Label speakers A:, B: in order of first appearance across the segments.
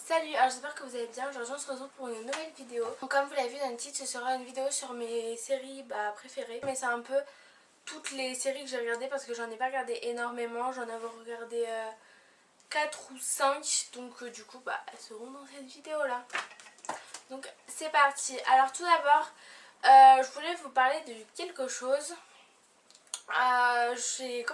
A: Salut, alors j'espère que vous allez bien. Aujourd'hui on se retrouve pour une nouvelle vidéo. Donc, comme vous l'avez vu dans le titre, ce sera une vidéo sur mes séries préférées. Mais c'est un peu toutes les séries que j'ai regardées parce que j'en ai pas regardé énormément. J'en avais regardé 4 ou 5. Donc du coup elles seront dans cette vidéo là. Donc c'est parti. Alors tout d'abord je voulais vous parler de quelque chose. J'ai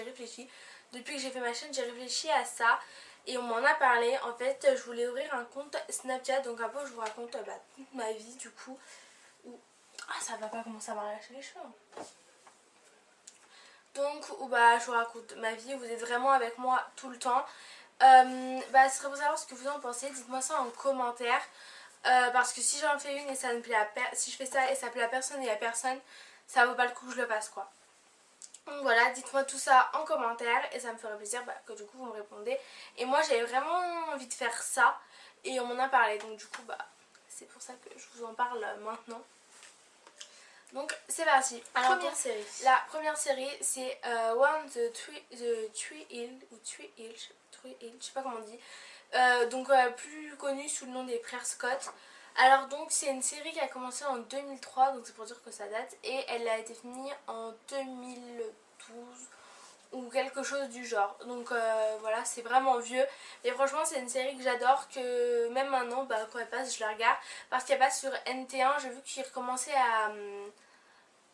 A: réfléchi. Depuis que j'ai fait ma chaîne, j'ai réfléchi à ça. Et on m'en a parlé. En fait, je voulais ouvrir un compte Snapchat. Donc un peu, je vous raconte toute ma vie du coup. Ah, ça va pas commencer à m'arracher les cheveux. Donc, je vous raconte ma vie. Vous êtes vraiment avec moi tout le temps. Ce serait pour savoir ce que vous en pensez. Dites-moi ça en commentaire. Parce que si j'en fais une et ça ne plaît à personne, si je fais ça et ça plaît à personne et à personne, ça vaut pas le coup que je le fasse quoi. Donc voilà, dites-moi tout ça en commentaire et ça me ferait plaisir que du coup vous me répondez. Et moi j'avais vraiment envie de faire ça et on m'en a parlé, donc du coup c'est pour ça que je vous en parle maintenant. Donc c'est parti. Alors, première série. La première série c'est One the Three Hill ou Three Hill, je sais pas comment on dit. Plus connue sous le nom des frères Scott. Alors donc c'est une série qui a commencé en 2003, donc c'est pour dire que ça date, et elle a été finie en 2012 ou quelque chose du genre. Donc voilà, c'est vraiment vieux, mais franchement c'est une série que j'adore, que même maintenant quand elle passe je la regarde, parce qu'elle passe sur NT1. J'ai vu qu'ils recommençaient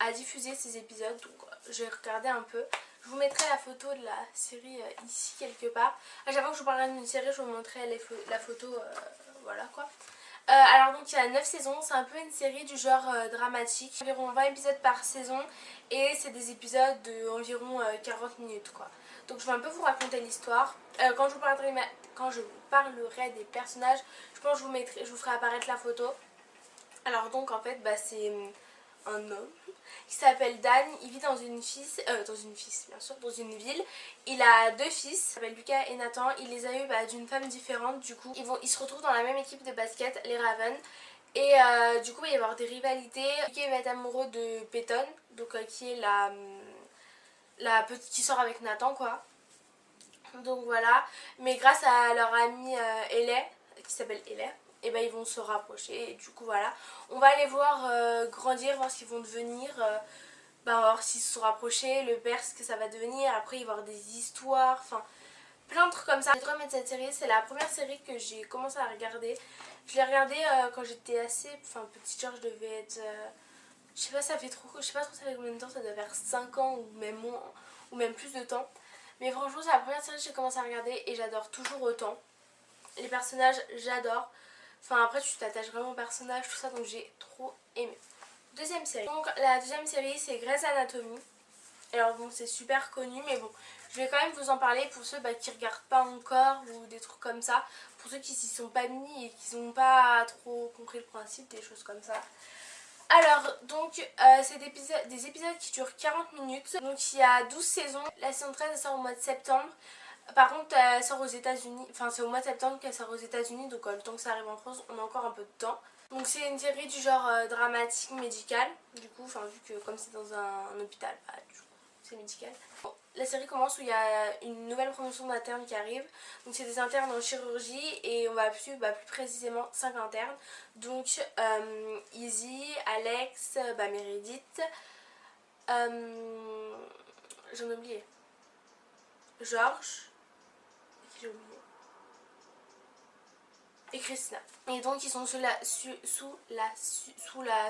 A: à diffuser ces épisodes, donc j'ai regardé un peu. Je vous mettrai la photo de la série ici quelque part. À chaque fois que je vous parlerai d'une série, je vous montrerai la photo, voilà quoi. Alors donc il y a 9 saisons, c'est un peu une série du genre dramatique, environ 20 épisodes par saison et c'est des épisodes d'environ 40 minutes quoi. Donc je vais un peu vous raconter l'histoire. Quand je vous parlerai des personnages, je pense que je vous ferai apparaître la photo. Alors donc en fait c'est un homme qui s'appelle Dan. Il vit dans une ville. Il a 2 fils, il s'appelle Lucas et Nathan. Il les a eu d'une femme différente. Du coup ils se retrouvent dans la même équipe de basket, les Ravens. Et du coup il va y avoir des rivalités. Lucas va être amoureux de Peyton, donc qui est la petite qui sort avec Nathan quoi. Donc voilà, mais grâce à leur amie Ellie, qui s'appelle Ellie, et ils vont se rapprocher et du coup voilà, on va les voir grandir, voir ce qu'ils vont devenir, on va voir s'ils se sont rapprochés, le père ce que ça va devenir, après il va y avoir des histoires, enfin plein de trucs comme ça. J'ai trop aimé cette série, c'est la première série que j'ai commencé à regarder. Je l'ai regardée quand j'étais assez petite, genre je devais être, je sais pas ça fait combien de temps, ça doit faire 5 ans ou même moins, ou même plus de temps. Mais franchement c'est la première série que j'ai commencé à regarder et j'adore toujours autant. Les personnages j'adore. Enfin après tu t'attaches vraiment aux personnages, tout ça, donc j'ai trop aimé. Deuxième série. Donc la deuxième série c'est Grey's Anatomy. Alors bon c'est super connu mais bon je vais quand même vous en parler pour ceux qui regardent pas encore ou des trucs comme ça. Pour ceux qui s'y sont pas mis et qui n'ont pas trop compris le principe, des choses comme ça. Alors donc c'est des épisodes qui durent 40 minutes. Donc il y a 12 saisons. La saison 13 elle sort au mois de septembre. Par contre elle sort aux États-Unis, enfin c'est au mois de septembre qu'elle sort aux États-Unis, donc le temps que ça arrive en France on a encore un peu de temps. Donc c'est une série du genre dramatique médical, du coup, vu que comme c'est dans un hôpital, du coup c'est médical. Bon, la série commence où il y a une nouvelle promotion d'internes qui arrive. Donc c'est des internes en chirurgie et on va suivre plus précisément 5 internes. Donc Izzy, Alex, Meredith, j'en ai oublié, George, qui j'ai oublié, et Christina. Et donc ils sont sous la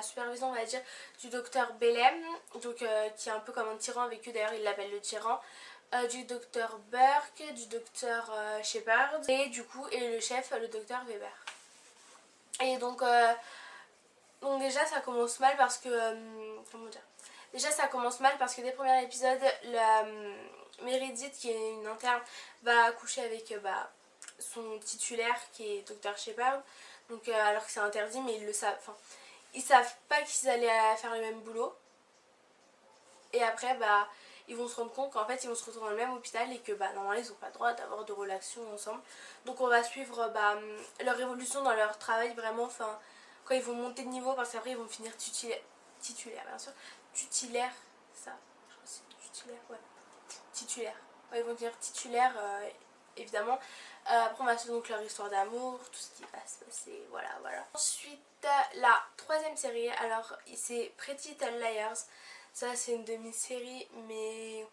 A: supervision, on va dire, du docteur Bellem, donc qui est un peu comme un tyran avec eux, d'ailleurs il l'appelle le tyran, du docteur Burke, du docteur Shepard et du coup et le chef, le docteur Weber. Et donc déjà ça commence mal parce que comment dire, déjà ça commence mal parce que dès le premier épisode la Meredith qui est une interne va accoucher avec son titulaire qui est Dr Shepard, donc alors que c'est interdit, mais ils le savent, ils savent pas qu'ils allaient faire le même boulot. Et après ils vont se rendre compte qu'en fait ils vont se retrouver dans le même hôpital et que normalement ils n'ont pas le droit d'avoir de relations ensemble. Donc on va suivre leur évolution dans leur travail vraiment, quand ils vont monter de niveau, parce qu'après ils vont finir titulaire bien sûr, titulaire, ça, je crois que c'est titulaire, ouais, titulaire, ouais, ils vont devenir titulaire évidemment, Après on va suivre donc leur histoire d'amour, tout ce qui va se passer, voilà. Ensuite la troisième série, alors c'est Pretty Little Liars. Ça c'est une de mes séries, mais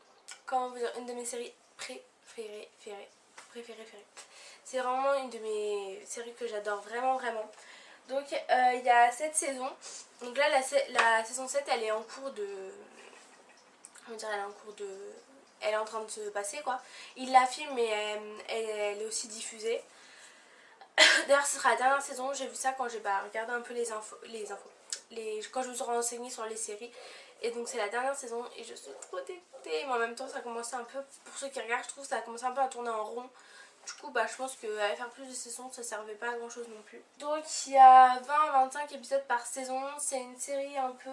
A: comment vous dire, une de mes séries préférées. C'est vraiment une de mes séries que j'adore vraiment. Donc il y a 7 saisons. Donc là la saison 7 elle est en cours de... Comment dire, elle est en train de se passer quoi. Il la filme mais elle est aussi diffusée. D'ailleurs ce sera la dernière saison, j'ai vu ça quand j'ai regardé un peu les infos. Quand je me suis renseignée sur les séries. Et donc c'est la dernière saison et je suis trop dégoûtée. Mais en même temps ça a commencé un peu, pour ceux qui regardent je trouve ça a commencé un peu à tourner en rond. Du coup je pense qu'aller faire plus de saisons ça servait pas à grand chose non plus. Donc il y a 20-25 épisodes par saison. C'est une série un peu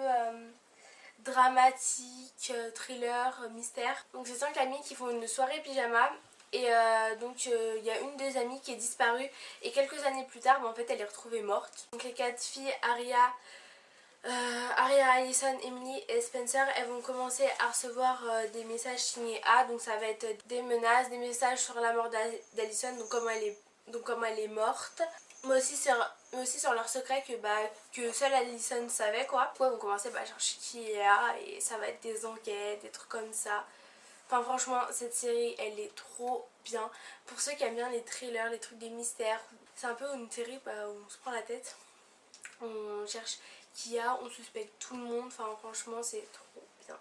A: dramatique, thriller, mystère. Donc c'est 5 amies qui font une soirée pyjama. Et donc il y a une des amies qui est disparue. Et quelques années plus tard en fait elle est retrouvée morte. Donc les 4 filles, Aria, Allison, Emily et Spencer, elles vont commencer à recevoir des messages signés A, donc ça va être des menaces, des messages sur la mort d'Allison, donc comment elle est morte, mais aussi sur leur secret que seule Allison savait quoi. Elles vont commencer à chercher qui est A et ça va être des enquêtes, des trucs comme ça. Enfin franchement cette série elle est trop bien. Pour ceux qui aiment bien les thrillers, les trucs des mystères, c'est un peu une série où on se prend la tête, on cherche qui a, on suspecte tout le monde, enfin franchement c'est trop bien.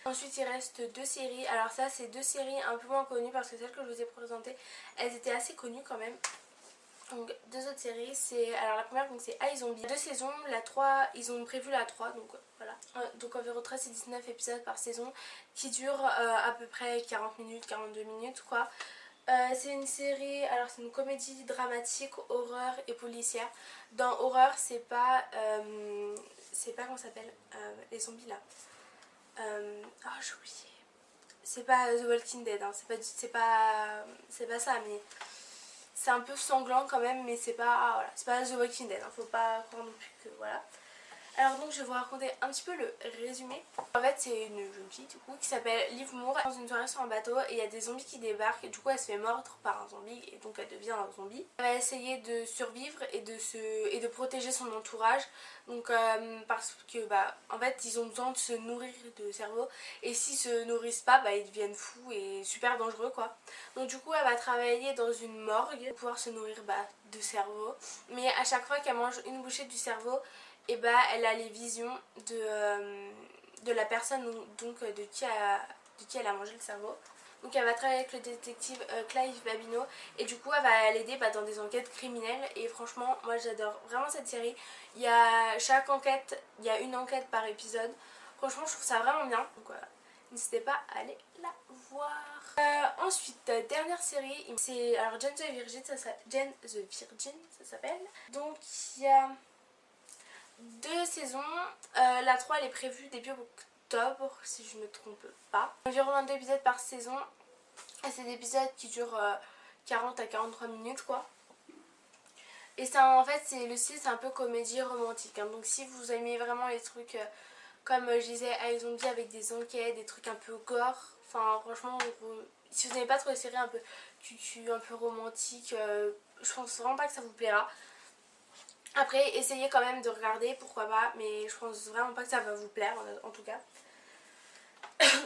A: Ensuite il reste 2 séries, alors ça c'est 2 séries un peu moins connues parce que celles que je vous ai présentées elles étaient assez connues quand même. Donc 2 autres séries, c'est alors la première donc c'est iZombie, 2 saisons, la 3 ils ont prévu la 3 donc voilà. Donc environ 13 et 19 épisodes par saison qui durent à peu près 40 minutes, 42 minutes quoi. C'est une série, alors c'est une comédie dramatique, horreur et policière. Dans horreur c'est pas comment ça s'appelle les zombies là. Oh j'ai oublié. C'est pas The Walking Dead, hein. C'est pas ça mais c'est un peu sanglant quand même mais c'est pas, voilà, c'est pas The Walking Dead, hein. Faut pas croire non plus que voilà. Alors donc je vais vous raconter un petit peu le résumé. En fait c'est une jeune fille du coup qui s'appelle Liv Moore dans une soirée sur un bateau et il y a des zombies qui débarquent et du coup elle se fait mordre par un zombie et donc elle devient un zombie. Elle va essayer de survivre et de protéger son entourage. Donc parce que en fait ils ont besoin de se nourrir de cerveau et s'ils se nourrissent pas ils deviennent fous et super dangereux quoi. Donc du coup elle va travailler dans une morgue pour pouvoir se nourrir de cerveau. Mais à chaque fois qu'elle mange une bouchée du cerveau et elle a les visions de la personne donc de qui elle a mangé le cerveau. Donc elle va travailler avec le détective Clive Babino et du coup elle va l'aider dans des enquêtes criminelles et franchement moi j'adore vraiment cette série. Il y a chaque enquête, il y a une enquête par épisode. Franchement je trouve ça vraiment bien. Donc voilà, n'hésitez pas à aller la voir. Ensuite dernière série, c'est alors Jane the Virgin, ça s'appelle. Donc il y a 2 saisons, la 3 elle est prévue début octobre si je ne me trompe pas. Environ 22 épisodes par saison et c'est des épisodes qui durent 40 à 43 minutes quoi. Et ça en fait c'est le style c'est un peu comédie romantique hein. Donc si vous aimez vraiment les trucs comme je disais iZombie avec des enquêtes, des trucs un peu gore, enfin franchement si vous n'aimez pas trop les séries un peu cucu, un peu romantique, je pense vraiment pas que ça vous plaira. Après essayez quand même de regarder pourquoi pas mais je pense vraiment pas que ça va vous plaire en tout cas.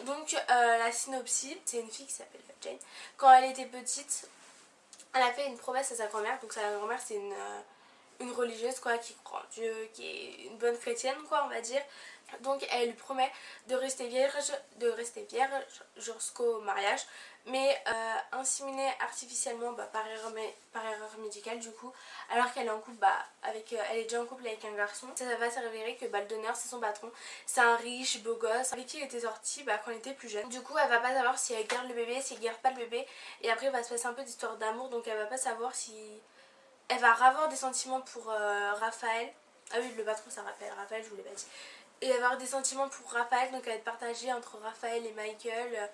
A: Donc la synopsis, c'est une fille qui s'appelle Jane. Quand elle était petite elle a fait une promesse à sa grand-mère. Donc sa grand-mère c'est une religieuse quoi qui croit en Dieu, qui est une bonne chrétienne quoi on va dire. Donc elle lui promet de rester vierge jusqu'au mariage, mais inséminée artificiellement par erreur médicale du coup, alors qu'elle est en couple elle est déjà en couple avec un garçon. Ça va s'avérer que le donneur c'est son patron, c'est un riche beau gosse avec qui elle était sortie quand elle était plus jeune. Du coup elle va pas savoir si elle garde le bébé, si elle garde pas le bébé, et après il va se passer un peu d'histoire d'amour, donc elle va pas savoir si elle va avoir des sentiments pour Raphaël. Ah oui le patron ça rappelle Raphaël, je vous l'ai pas dit. Et avoir des sentiments pour Raphaël, donc elle va être partagée entre Raphaël et Michael.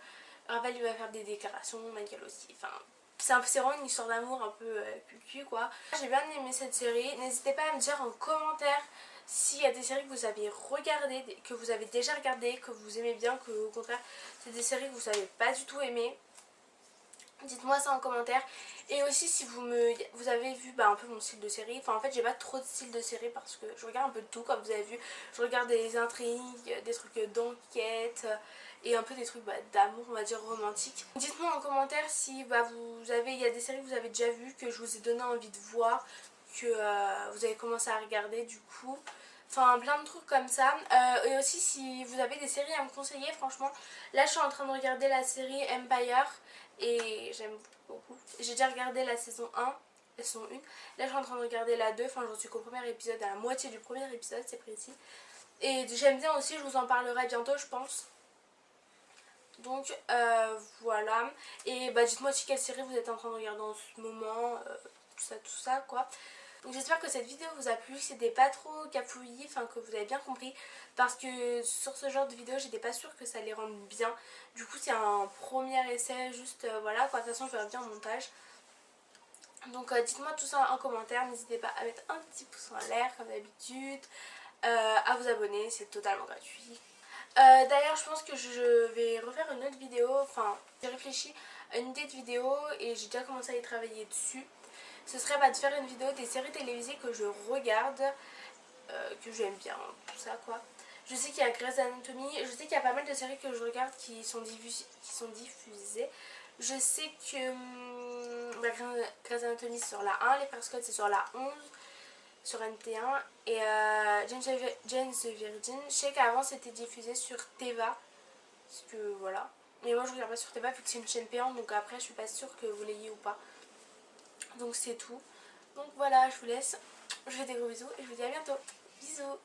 A: Raphaël lui va faire des déclarations, Michael aussi. Enfin, c'est vraiment une histoire d'amour un peu cucu quoi. J'ai bien aimé cette série. N'hésitez pas à me dire en commentaire s'il y a des séries que vous avez regardées, que vous avez déjà regardées, que vous aimez bien, que au contraire c'est des séries que vous n'avez pas du tout aimées. Dites-moi ça en commentaire. Et aussi si vous avez vu un peu mon style de série. Enfin en fait j'ai pas trop de style de série parce que je regarde un peu de tout comme vous avez vu. Je regarde des intrigues, des trucs d'enquête et un peu des trucs d'amour, on va dire romantique. Dites-moi en commentaire si il y a des séries que vous avez déjà vues, que je vous ai donné envie de voir, que vous avez commencé à regarder du coup. Enfin plein de trucs comme ça. Et aussi si vous avez des séries à me conseiller, franchement. Là je suis en train de regarder la série Empire et j'aime beaucoup. J'ai déjà regardé la saison 1, la saison 1. Là je suis en train de regarder la 2, enfin j'en suis qu'au premier épisode, à la moitié du premier épisode, c'est précis. Et j'aime bien aussi, je vous en parlerai bientôt je pense. Donc voilà. Et dites-moi aussi quelle série vous êtes en train de regarder en ce moment, tout ça quoi. Donc j'espère que cette vidéo vous a plu, que c'était pas trop cafouillis, enfin que vous avez bien compris. Parce que sur ce genre de vidéo j'étais pas sûre que ça allait rendre bien. Du coup c'est un premier essai, juste voilà quoi, de toute façon je verrai bien en montage. Donc dites-moi tout ça en commentaire, n'hésitez pas à mettre un petit pouce en l'air comme d'habitude, à vous abonner, c'est totalement gratuit. D'ailleurs je pense que je vais refaire une autre vidéo, enfin j'ai réfléchi à une idée de vidéo et j'ai déjà commencé à y travailler dessus. Ce serait de faire une vidéo des séries télévisées que je regarde, que j'aime bien, tout ça quoi. Je sais qu'il y a Grey's Anatomy, je sais qu'il y a pas mal de séries que je regarde qui sont diffusées. Je sais que Grey's Anatomy c'est sur la 1, les Frères Scott c'est sur la 11, sur NT1 et Jane the Virgin. Je sais qu'avant c'était diffusé sur Teva, parce que voilà. Mais moi je regarde pas sur Teva vu que c'est une chaîne payante, donc après je suis pas sûre que vous l'ayez ou pas. Donc c'est tout. Donc voilà, je vous laisse. Je vous fais des gros bisous et je vous dis à bientôt. Bisous.